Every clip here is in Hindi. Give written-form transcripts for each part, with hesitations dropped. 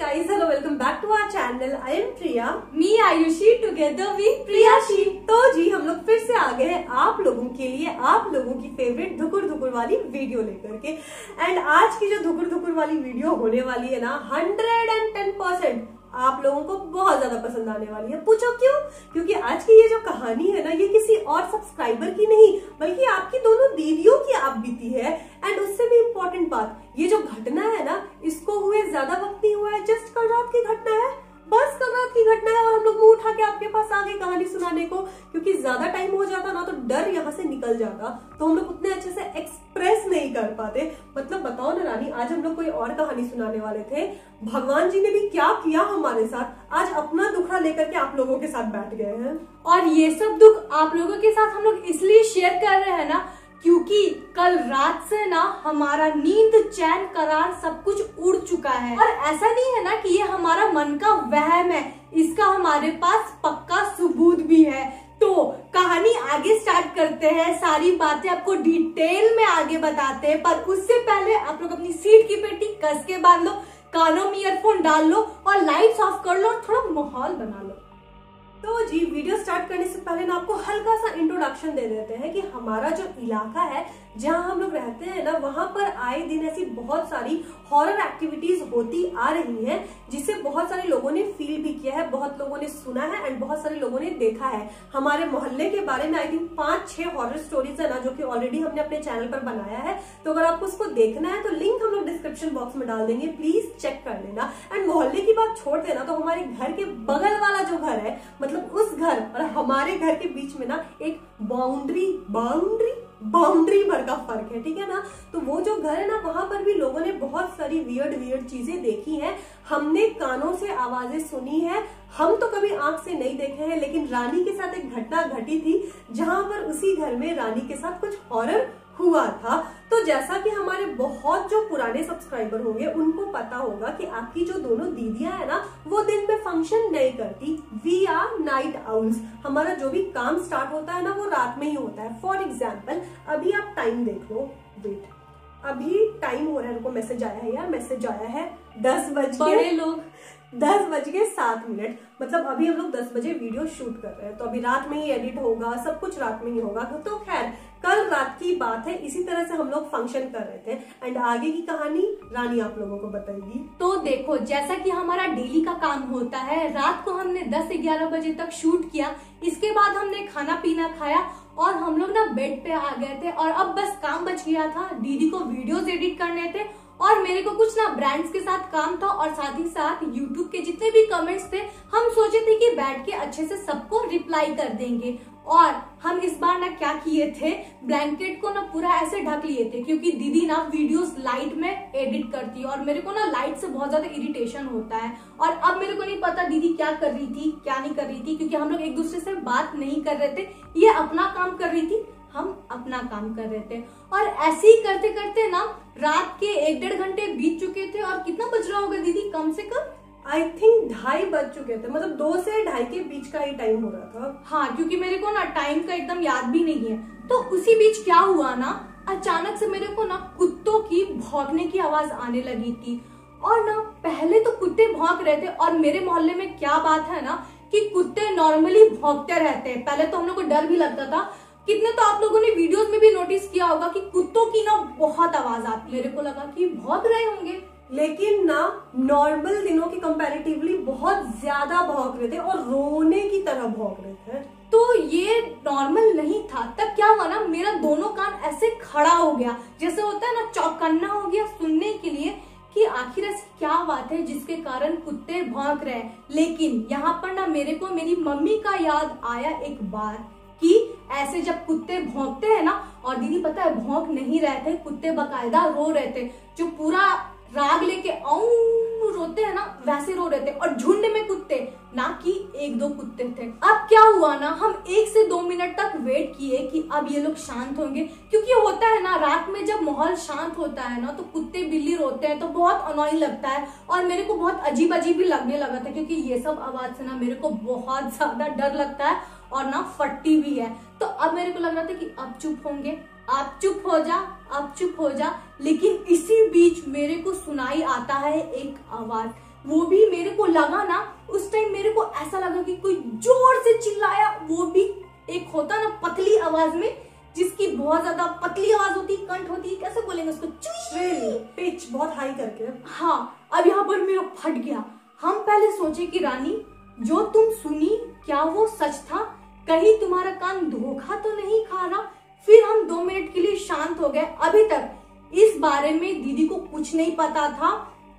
guys, hello, welcome back to our channel. I am Priya. Me Ayushi, together with Priyashi. तो जी हम लोग फिर से आ गए हैं आप लोगों के लिए, आप लोगों की फेवरेट धुकुर धुकुर वाली वीडियो लेकर के। एंड आज की जो धुकुर धुकुर वाली वीडियो होने वाली है ना, 110% आप लोगों को बहुत ज्यादा पसंद आने वाली है। पूछो क्यों? क्योंकि आज की ये जो कहानी है ना, ये किसी और सब्सक्राइबर की नहीं बल्कि आपकी दोनों दीदियों की आप बीती है। एंड उससे भी इम्पोर्टेंट बात, ये जो घटना है ना, इसको हुए ज्यादा वक्त नहीं हुआ है, जस्ट कल रात की घटना है, बस कल रात की घटना है। और हम लोग मुंह उठा के आपके पास आ गए कहानी सुनाने को, क्योंकि ज्यादा टाइम हो जाता ना तो डर यहाँ से निकल जाता, तो हम लोग उतने अच्छे से एक्सप्रेस नहीं कर पाते। मतलब बताओ ना रानी, आज हम लोग कोई और कहानी सुनाने वाले थे, भगवान जी ने भी क्या किया हमारे साथ, आज अपना दुखड़ा लेकर के आप लोगों के साथ बैठ गए हैं। और ये सब दुख आप लोगों के साथ हम लोग इसलिए शेयर कर रहे हैं ना, क्योंकि कल रात से ना हमारा नींद, चैन, करार सब कुछ उड़ चुका है। और ऐसा नहीं है ना कि ये हमारा मन का वहम है, इसका हमारे पास पक्का सबूत भी है। तो कहानी आगे स्टार्ट करते हैं, सारी बातें आपको डिटेल में आगे बताते हैं, पर उससे पहले आप लोग अपनी सीट की पेटी कस के बांध लो, कानों में ईयरफोन डाल लो और लाइट्स ऑफ कर लो और थोड़ा माहौल बना लो। तो जी वीडियो स्टार्ट करने से पहले ना आपको हल्का सा इंट्रोडक्शन दे देते हैं कि हमारा जो इलाका है जहां हम लोग रहते हैं ना, वहां पर आए दिन ऐसी बहुत सारी हॉरर एक्टिविटीज होती आ रही हैं, जिसे बहुत सारे लोगों ने फील भी किया है, बहुत लोगों ने सुना है एंड बहुत सारे लोगों ने देखा है। हमारे मोहल्ले के बारे में आई थिंक 5-6 हॉरर स्टोरीज है ना, जो कि ऑलरेडी हमने अपने चैनल पर बनाया है। तो अगर आपको उसको देखना है तो लिंक हम लोग डिस्क्रिप्शन बॉक्स में डाल देंगे, प्लीज चेक कर लेना। एंड मोहल्ले की बात छोड़ देना, तो हमारे घर के बगल वाला जो घर है, मतलब उस घर और हमारे घर के बीच में ना एक बाउंड्री भर का फर्क है, ठीक है ना। तो वो जो घर है ना, वहां पर भी लोगों ने बहुत सारी वियर्ड चीजें देखी हैं, हमने कानों से आवाजें सुनी है। हम तो कभी आंख से नहीं देखे हैं, लेकिन रानी के साथ एक घटना घटी थी जहां पर उसी घर में रानी के साथ कुछ हॉरर हुआ था। तो जैसा कि हमारे बहुत जो पुराने सब्सक्राइबर होंगे उनको पता होगा कि आपकी जो दोनों दीदियां है ना, वो दिन में फंक्शन नहीं करती, वी आर नाइट आउल्स। हमारा जो भी काम स्टार्ट होता है ना, वो रात में ही होता है। फॉर एग्जाम्पल अभी आप टाइम देख लो, वेट, अभी टाइम हो रहा है, उनको मैसेज आया है यार, मैसेज आया है 10:07, मतलब अभी हम लोग 10 बजे वीडियो शूट कर रहे हैं, तो अभी रात में ही एडिट होगा, सब कुछ रात में ही होगा। तो खैर कल रात की बात है, इसी तरह से हम लोग फंक्शन कर रहे थे। एंड आगे की कहानी रानी आप लोगों को बताएगी। तो देखो, जैसा कि हमारा डेली का काम होता है, रात को हमने 10-11 बजे तक शूट किया, इसके बाद हमने खाना पीना खाया और हम लोग ना बेड पे आ गए थे। और अब बस काम बच गया था, दीदी को वीडियोस एडिट करने थे और मेरे को कुछ ना ब्रांड्स के साथ काम था, और साथ ही साथ यूट्यूब के जितने भी कमेंट्स थे, हम सोचे थे कि बैठ के अच्छे से सबको रिप्लाई कर देंगे। और हम इस बार ना क्या किए थे, ब्लैंकेट को ना पूरा ऐसे ढक लिए थे, क्योंकि दीदी ना वीडियोस लाइट में एडिट करती है और मेरे को ना लाइट से बहुत ज्यादा इरिटेशन होता है। और अब मेरे को नहीं पता दीदी क्या कर रही थी क्या नहीं कर रही थी, क्योंकि हम लोग एक दूसरे से बात नहीं कर रहे थे, ये अपना काम कर रही थी, हम अपना काम कर रहे थे। और ऐसे ही करते करते ना रात के 1-1.5 घंटे बीत चुके थे। और कितना बज रहा होगा दीदी, कम से कम आई थिंक 2:30 बज चुके थे, मतलब 2 से 2:30 के बीच का ही टाइम हो रहा था। हाँ, क्योंकि मेरे को ना टाइम का एकदम याद भी नहीं है। तो उसी बीच क्या हुआ ना, अचानक से मेरे को ना कुत्तों की भौंकने की आवाज आने लगी थी। और ना पहले तो कुत्ते भौंक रहे थे, और मेरे मोहल्ले में क्या बात है ना कि कुत्ते नॉर्मली भौंकते रहते हैं। पहले तो हम लोग को डर भी लगता था, कितने तो आप लोगों ने वीडियोस में भी नोटिस किया होगा कि कुत्तों की ना बहुत आवाज आती है। मेरे को लगा कि भौंक रहे होंगे, लेकिन ना नॉर्मल दिनों के कंपैरेटिवली बहुत ज्यादा भौंक रहे थे और रोने की तरह भौंक रहे थे। तो ये नॉर्मल नहीं था। तब क्या हुआ ना, मेरा दोनों कान ऐसे खड़ा हो गया, जैसे होता है ना, चौकन्ना हो गया सुनने के लिए कि आखिर ऐसी क्या बात है जिसके कारण कुत्ते भौंक रहे हैं। लेकिन यहाँ पर ना मेरे को मेरी मम्मी का याद आया एक बार, कि ऐसे जब कुत्ते भौंकते हैं ना, और दीदी पता है भौंक नहीं रहे थे, कुत्ते बकायदा रो रहे थे, जो पूरा राग लेके रोते हैं ना, वैसे रो रहे थे। और झुंड में कुत्ते, ना कि 1-2 कुत्ते थे। अब क्या हुआ ना, हम 1 से 2 मिनट तक वेट किए कि अब ये लोग शांत होंगे, क्योंकि होता है ना रात में जब माहौल शांत होता है ना, तो कुत्ते बिल्ली रोते हैं तो बहुत अनोइंग लगता है। और मेरे को बहुत अजीब भी लगने लगा था, क्योंकि ये सब आवाज से ना मेरे को बहुत ज्यादा डर लगता है और ना फटती भी है। तो अब मेरे को लग रहा था कि अब चुप होंगे, आप चुप हो जा, आप चुप हो जा। लेकिन इसी बीच मेरे को सुनाई आता है एक आवाज, वो भी मेरे को लगा ना, उस टाइम मेरे को ऐसा लगा कि कोई जोर से चिल्लाया, वो भी एक होता ना पतली आवाज में, जिसकी बहुत ज्यादा पतली आवाज होती, कंठ होती, कैसे बोलेंगे उसको, पिच बहुत हाई करके। हाँ, अब यहाँ पर मेरा फट गया। हम पहले सोचे कि रानी जो तुम सुनी क्या वो सच था, कहीं तुम्हारा कान धोखा तो नहीं खा रहा। फिर हम 2 मिनट के लिए शांत हो गए। अभी तक इस बारे में दीदी को कुछ नहीं पता था,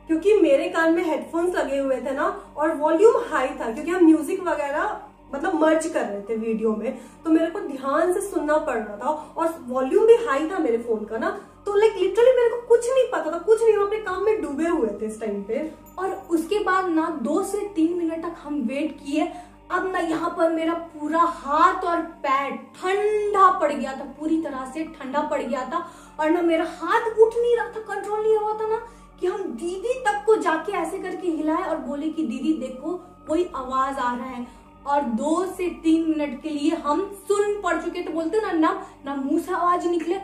क्योंकि मेरे कान में हेडफोन्स लगे हुए थे ना, और वॉल्यूम हाई था, क्योंकि हम म्यूजिक वगैरह मतलब मर्ज कर रहे थे वीडियो में, तो मेरे को ध्यान से सुनना पड़ रहा था, और वॉल्यूम भी हाई था मेरे फोन का ना, तो लाइक लिटरली मेरे को कुछ नहीं पता था, कुछ नहीं, हम अपने काम में डूबे हुए थे इस टाइम पे। और उसके बाद ना 2 से 3 मिनट तक हम वेट किए। अब ना यहाँ पर मेरा पूरा हाथ और पैर ठंडा पड़ गया था, पूरी तरह से ठंडा पड़ गया था, और ना मेरा हाथ उठ नहीं रहा था, कंट्रोल नहीं हो रहा था ना, कि हम दीदी तक को जाके ऐसे करके हिलाए और बोले कि दीदी देखो कोई आवाज आ रहा है। और 2 से 3 मिनट के लिए हम सुन पड़ चुके थे, बोलते ना मुंह से आवाज निकले,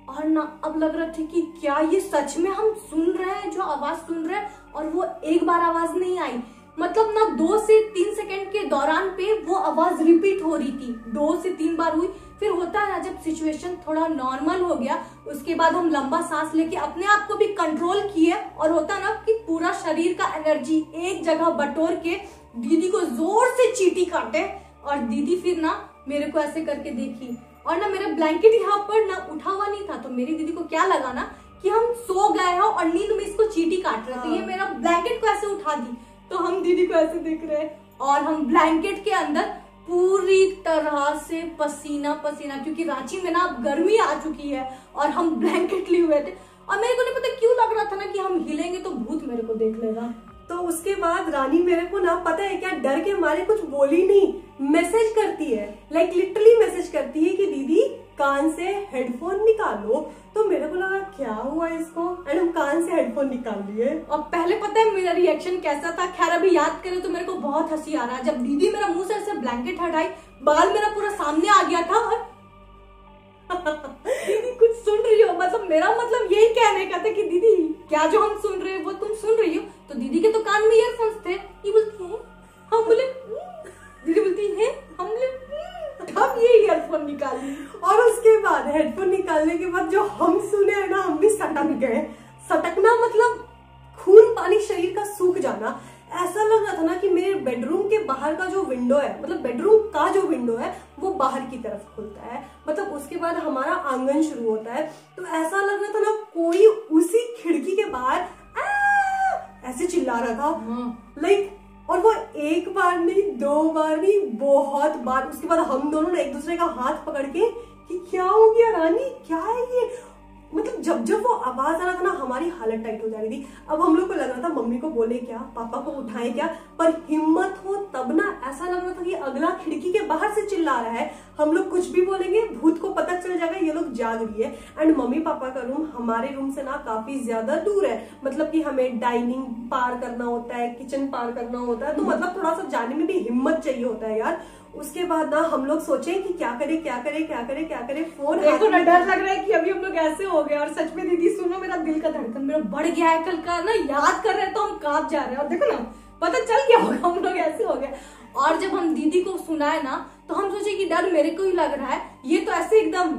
और ना अब लग रहा था कि क्या ये सच में हम सुन रहे हैं, जो आवाज सुन रहे हैं। और वो एक बार आवाज नहीं आई, मतलब ना 2 से 3 सेकंड के दौरान पे वो आवाज रिपीट हो रही थी, 2 से 3 बार हुई। फिर होता है ना, जब सिचुएशन थोड़ा नॉर्मल हो गया, उसके बाद हम लंबा सांस लेके अपने आप को भी कंट्रोल किए, और होता ना कि पूरा शरीर का एनर्जी एक जगह बटोर के दीदी को जोर से चींटी काटे। और दीदी फिर ना मेरे को ऐसे करके देखी, और ना मेरा ब्लैंकेट यहाँ पर ना उठा हुआ नहीं था, तो मेरी दीदी को क्या लगा ना कि हम सो गए हो और नींद में इसको चींटी काट रहे थे, ये मेरा ब्लैंकेट को ऐसे उठा दी। तो हम दीदी को ऐसे देख रहे हैं, और हम ब्लैंकेट के अंदर पूरी तरह से पसीना पसीना, क्योंकि रांची में ना अब गर्मी आ चुकी है, और हम ब्लैंकेट लिए हुए थे। और मेरे को नहीं पता क्यों लग रहा था ना कि हम हिलेंगे तो भूत मेरे को देख लेगा। तो उसके बाद रानी मेरे को ना पता है क्या, डर के मारे कुछ बोली नहीं, मैसेज करती है, लाइक लिटरली मैसेज करती है कि दीदी कान से हेडफोन निकालो। तो मेरे को लगा क्या हुआ इसको, एंड हम कान से हेडफोन निकाल लिए। और पहले पता है मेरा रिएक्शन कैसा था, खैर अभी याद करें तो मेरे को बहुत हंसी आ रहा है। जब दीदी मेरा मुंह से ऐसे ब्लैंकेट हटाई, बाल मेरा पूरा सामने आ गया था, और दीदी कुछ सुन रही हो, मतलब मेरा मतलब यही कहने का था कि दीदी क्या जो हम सुन रहे हैं वो तुम सुन रही हो। तो दीदी के तो कान में ईयरफोन्स थे, ये बोलती है, हम बोले दीदी बोलती है, हम बोले हम ये ईयरफोन निकाली। और उसके बाद हेडफोन निकालने के बाद जो हम सुने है ना, हम भी सटक गए। सटकना मतलब खून पानी शरीर का सूख जाना। ऐसा लग रहा था ना कि मेरे बेडरूम के बाहर का जो विंडो है, मतलब बेडरूम का जो विंडो है वो बाहर की तरफ खुलता है, मतलब उसके बाद हमारा आंगन शुरू होता है। तो ऐसा लग रहा था ना कोई उसी खिड़की के बाहर ऐसे चिल्ला रहा था, लाइक। और वो एक बार नहीं, 2 बार नहीं, बहुत बार। उसके बाद हम दोनों ने एक दूसरे का हाथ पकड़ के कि क्या हो गया रानी, क्या है ये, मतलब जब जब वो आवाज आ रहा था ना हमारी हालत टाइट हो जा रही थी। अब हम लोग को लग रहा था मम्मी को बोले क्या, पापा को उठाए क्या, पर हिम्मत हो तब ना, ऐसा लग रहा था कि अगला खिड़की के बाहर से चिल्ला रहा है, हम लोग कुछ भी बोलेंगे भूत को पता चल जाएगा ये लोग जाग रही है। एंड मम्मी पापा का रूम हमारे रूम से ना काफी ज्यादा दूर है, मतलब कि हमें डाइनिंग पार करना होता है, किचन पार करना होता है, तो मतलब थोड़ा सा जाने में भी हिम्मत चाहिए होता है यार। उसके बाद ना हम लोग सोचे कि क्या करे क्या करे क्या करे क्या करे। फोन देखो ना, डर लग रहा है कि अभी हम लोग ऐसे हो गए। और सच में दीदी सुनो, मेरा दिल का धड़कन मेरा बढ़ गया है, कल का ना याद कर रहे हैं तो हम कांप जा रहे हैं। और देखो ना, पता चल गया होगा हम लोग ऐसे हो गए। और जब हम दीदी को सुनाए ना, तो हम सोचे कि डर मेरे को ही लग रहा है, ये तो ऐसे एकदम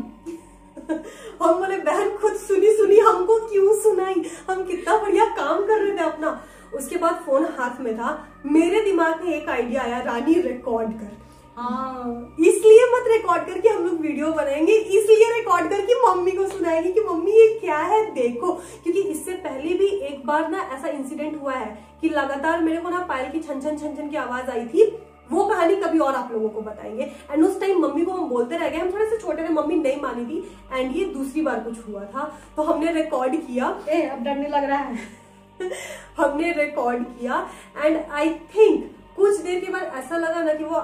हम बोले बहन खुद सुनी हमको क्यों सुनाई, हम कितना बढ़िया काम कर रहे थे अपना। उसके बाद फोन हाथ में था, मेरे दिमाग में एक आइडिया आया, रानी रिकॉर्ड कर। हाँ, इसलिए मत रिकॉर्ड करके हम लोग वीडियो बनाएंगे, इसलिए रिकॉर्ड करके मम्मी को सुनाएंगे कि मम्मी ये क्या है देखो। क्योंकि इससे पहले भी एक बार ना ऐसा इंसिडेंट हुआ है कि लगातार मेरे को ना पायल की छन छन छन छन की आवाज आई थी। वो कहानी कभी और आप लोगों को बताएंगे। एंड उस टाइम मम्मी को हम बोलते रह गए, हम थोड़े से छोटे थे, मम्मी नहीं मानी थी। एंड ये दूसरी बार कुछ हुआ था, तो हमने रिकॉर्ड किया। अब डरने लग रहा है हमने रिकॉर्ड किया, एंड आई थिंक कुछ देर के बाद ऐसा लगा ना कि वो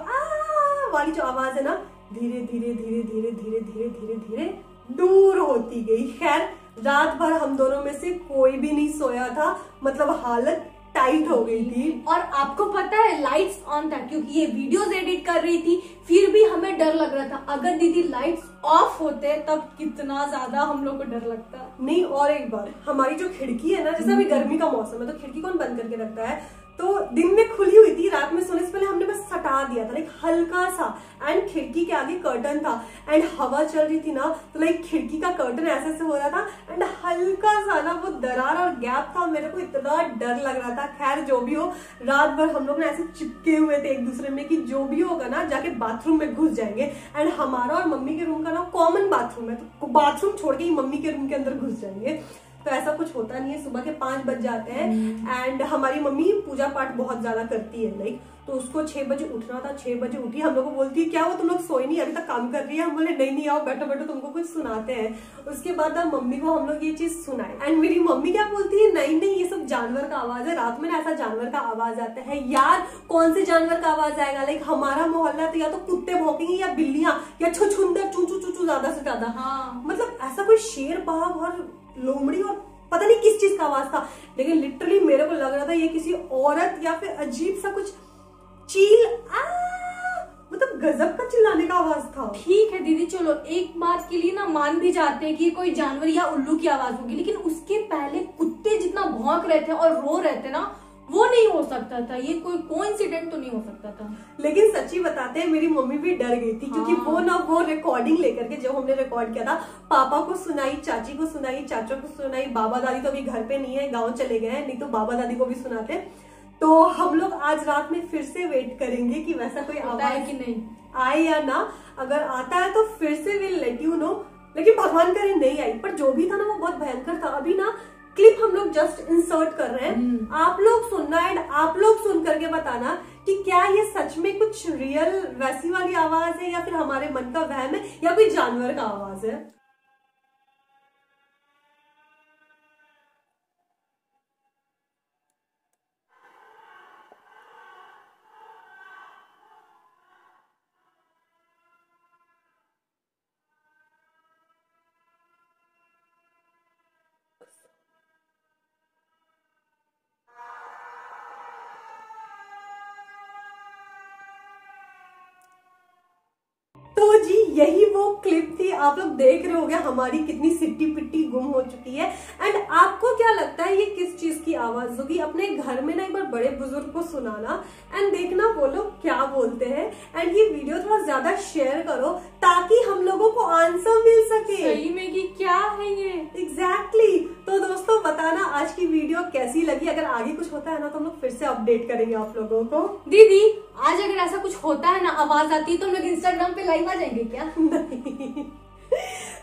वाली जो आवाज है ना, धीरे धीरे धीरे धीरे धीरे धीरे धीरे धीरे दूर होती गई। खैर रात भर हम दोनों में से कोई भी नहीं सोया था, मतलब हालत टाइट हो गई थी। और आपको पता है लाइट्स ऑन था, क्योंकि ये वीडियोस एडिट कर रही थी, फिर भी हमें डर लग रहा था। अगर दीदी लाइट्स ऑफ होते तब कितना ज्यादा हम लोग को डर लगता। नहीं, और एक बार हमारी जो खिड़की है ना, जैसे अभी गर्मी का मौसम है तो खिड़की कौन बंद करके रखता है, तो दिन में खुली हुई थी, रात में सोने से पहले हमने बस सटा दिया था, लाइक हल्का सा, एंड खिड़की के आगे कर्टन था एंड हवा चल रही थी ना, तो लाइक खिड़की का कर्टन ऐसे से हो रहा था एंड हल्का सा ना वो दरार और गैप था, मेरे को इतना डर लग रहा था। खैर जो भी हो, रात भर हम लोग ना ऐसे चिपके हुए थे एक दूसरे में कि जो भी होगा ना जाके बाथरूम में घुस जाएंगे, एंड हमारा और मम्मी के रूम का ना कॉमन बाथरूम है, तो बाथरूम छोड़ के ही मम्मी के रूम के अंदर घुस जाएंगे। तो ऐसा कुछ होता नहीं है। सुबह के 5 बज जाते हैं एंड हमारी मम्मी पूजा पाठ बहुत ज्यादा करती है, लाइक तो उसको 6 बजे उठना था। 6 बजे उठी, हम लोग को बोलती है क्या वो तुम लोग सोए नहीं, अभी तक काम कर रही है। हम बोले नहीं आओ बैठो बैठो, तुमको कुछ सुनाते हैं। उसके बाद अब मम्मी को हम लोग ये चीज सुनाए एंड मेरी मम्मी क्या बोलती है, नहीं ये सब जानवर का आवाज है, रात में ना ऐसा जानवर का आवाज आता है। यार कौन से जानवर का आवाज आएगा, लाइक हमारा मोहल्ला तो या तो कुत्ते भौंकेंगे या बिल्लियां या छुछुंदर चू चू चू चू ज्यादा से ज्यादा। हाँ। मतलब ऐसा कोई शेर बाघ और लोमड़ी और पता नहीं किस चीज का आवाज था, लेकिन लिटरली मेरे को लग रहा था ये किसी औरत या फिर अजीब सा कुछ चील मतलब गजब का चिल्लाने का आवाज था। ठीक है दीदी, चलो एक बात के लिए ना मान भी जाते हैं कि कोई जानवर या उल्लू की आवाज होगी, लेकिन उसके पहले कुत्ते जितना भौंक रहे थे और रो रहे थे ना, वो नहीं हो सकता था। ये कोई कोइंसिडेंट तो नहीं हो सकता था। लेकिन सच्ची बताते हैं मेरी मम्मी भी डर गई थी, क्योंकि वो रिकॉर्डिंग लेकर के जब हमने रिकॉर्ड किया था, पापा को सुनाई, चाची को सुनाई, चाचा को सुनाई, बाबा दादी तो अभी घर पे नहीं है, गाँव चले गए हैं, नहीं तो बाबा दादी को भी सुनाते। तो हम लोग आज रात में फिर से वेट करेंगे कि वैसा कोई आवाज है कि नहीं आए या ना। अगर आता है तो फिर से विल लेट यू नो, लेकिन भगवान करे नहीं आई। पर जो भी था ना वो बहुत भयंकर था। अभी ना क्लिप हम लोग जस्ट इंसर्ट कर रहे हैं, आप लोग सुनना एंड आप लोग सुन करके बताना कि क्या ये सच में कुछ रियल वैसी वाली आवाज है या फिर हमारे मन का वहम है या कोई जानवर का आवाज है। तो जी यही वो क्लिप थी, आप लोग देख रहे होंगे हमारी कितनी सिट्टी पिट्टी गुम हो चुकी है। एंड आपको क्या लगता है ये किस चीज की आवाज होगी? अपने घर में ना एक बार बड़े बुजुर्ग को सुनाना एंड देखना वो लोग क्या बोलते हैं, एंड ये वीडियो थोड़ा ज्यादा शेयर करो ताकि हम लोगों को आंसर मिल सके सही में कि क्या है ये। एग्जैक्टली। तो दोस्तों बताना आज की वीडियो कैसी लगी। अगर आगे कुछ होता है ना तो हम लोग फिर से अपडेट करेंगे आप लोगों को। दीदी आज अगर ऐसा कुछ होता है ना, आवाज आती है, तो हम लोग इंस्टाग्राम पे लाइव आ जाएंगे क्या? नहीं।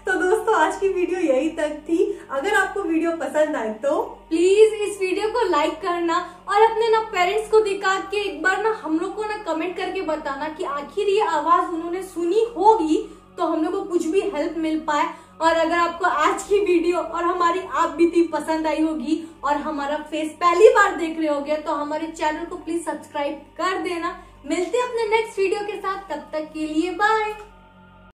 तो दोस्तों आज की वीडियो यही तक थी। अगर आपको वीडियो पसंद आए तो प्लीज इस वीडियो को लाइक करना और अपने ना पेरेंट्स को दिखा के एक बार ना हम लोग को ना कमेंट करके बताना कि आखिर ये आवाज उन्होंने सुनी होगी तो हम लोग को कुछ भी हेल्प मिल पाए। और अगर आपको आज की वीडियो और हमारी आप बीती पसंद आई होगी और हमारा फेस पहली बार देख रहे होगे तो हमारे चैनल को प्लीज सब्सक्राइब कर देना। मिलते हैं अपने नेक्स्ट वीडियो के साथ, तब तक के लिए बाय।